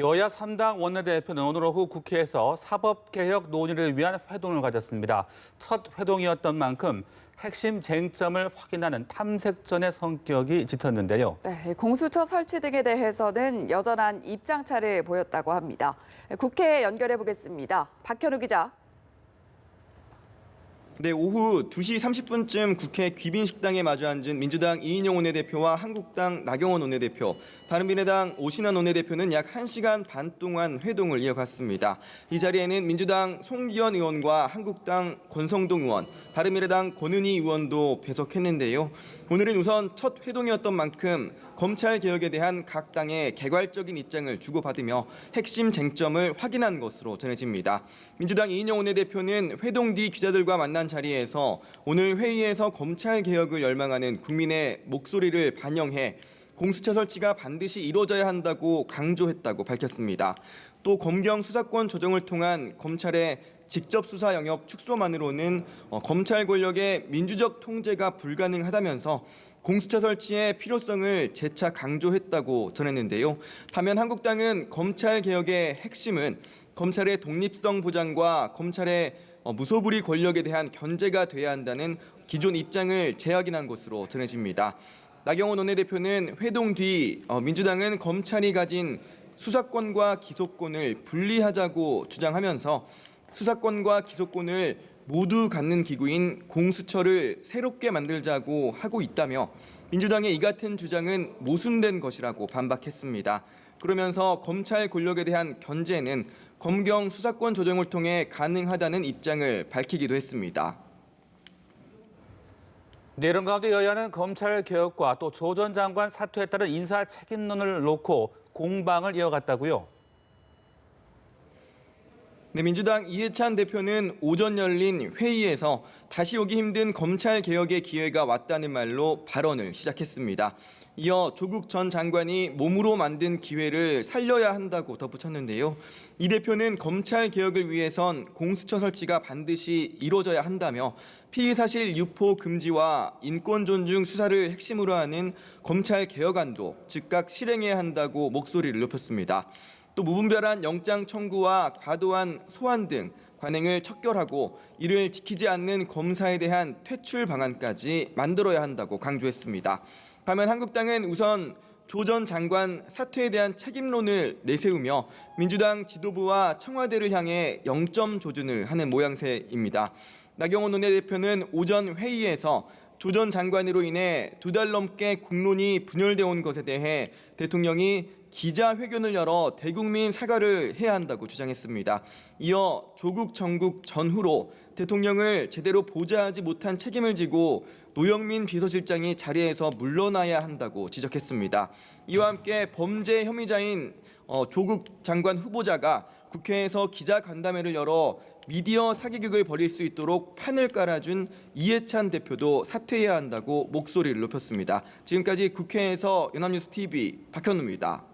여야 3당 원내대표는 오늘 오후 국회에서 사법개혁 논의를 위한 회동을 가졌습니다. 첫 회동이었던 만큼 핵심 쟁점을 확인하는 탐색전의 성격이 짙었는데요. 네, 공수처 설치 등에 대해서는 여전한 입장차를 보였다고 합니다. 국회에 연결해 보겠습니다. 박현우 기자. 네, 오후 2시 30분쯤 국회 귀빈식당에 마주 앉은 민주당 이인영 원내대표와 한국당 나경원 원내대표, 바른미래당 오신환 원내대표는 약 1시간 반 동안 회동을 이어갔습니다. 이 자리에는 민주당 송기현 의원과 한국당 권성동 의원, 바른미래당 권은희 의원도 배석했는데요. 오늘은 우선 첫 회동이었던 만큼 검찰 개혁에 대한 각 당의 개괄적인 입장을 주고받으며 핵심 쟁점을 확인한 것으로 전해집니다. 민주당 이인영 원내대표는 회동 뒤 기자들과 만난 자리에서 오늘 회의에서 검찰 개혁을 열망하는 국민의 목소리를 반영해 공수처 설치가 반드시 이루어져야 한다고 강조했다고 밝혔습니다. 또 검경 수사권 조정을 통한 검찰의 직접 수사 영역 축소만으로는 검찰 권력의 민주적 통제가 불가능하다면서 공수처 설치의 필요성을 재차 강조했다고 전했는데요. 반면 한국당은 검찰 개혁의 핵심은 검찰의 독립성 보장과 검찰의 무소불위 권력에 대한 견제가 돼야 한다는 기존 입장을 재확인한 것으로 전해집니다. 나경원 원내대표는 회동 뒤 민주당은 검찰이 가진 수사권과 기소권을 분리하자고 주장하면서 수사권과 기소권을 모두 갖는 기구인 공수처를 새롭게 만들자고 하고 있다며 민주당의 이 같은 주장은 모순된 것이라고 반박했습니다. 그러면서 검찰 권력에 대한 견제는 검경 수사권 조정을 통해 가능하다는 입장을 밝히기도 했습니다. 네, 이런 가운데 여야는 검찰 개혁과 또 조 전 장관 사퇴에 따른 인사 책임론을 놓고 공방을 이어갔다고요. 네, 민주당 이해찬 대표는 오전 열린 회의에서 다시 오기 힘든 검찰 개혁의 기회가 왔다는 말로 발언을 시작했습니다. 이어 조국 전 장관이 몸으로 만든 기회를 살려야 한다고 덧붙였는데요. 이 대표는 검찰 개혁을 위해선 공수처 설치가 반드시 이루어져야 한다며 피의사실 유포 금지와 인권 존중 수사를 핵심으로 하는 검찰 개혁안도 즉각 실행해야 한다고 목소리를 높였습니다. 또 무분별한 영장 청구와 과도한 소환 등 관행을 척결하고 이를 지키지 않는 검사에 대한 퇴출 방안까지 만들어야 한다고 강조했습니다. 반면 한국당은 우선 조 전 장관 사퇴에 대한 책임론을 내세우며 민주당 지도부와 청와대를 향해 영점 조준을 하는 모양새입니다. 나경원 원내대표는 오전 회의에서 조 전 장관으로 인해 2달 넘게 국론이 분열돼 온 것에 대해 대통령이 기자회견을 열어 대국민 사과를 해야 한다고 주장했습니다. 이어 조국 정국 전후로 대통령을 제대로 보좌하지 못한 책임을 지고 노영민 비서실장이 자리에서 물러나야 한다고 지적했습니다. 이와 함께 범죄 혐의자인 조국 장관 후보자가 국회에서 기자간담회를 열어 미디어 사기극을 벌일 수 있도록 판을 깔아준 이해찬 대표도 사퇴해야 한다고 목소리를 높였습니다. 지금까지 국회에서 연합뉴스 TV 박현우입니다.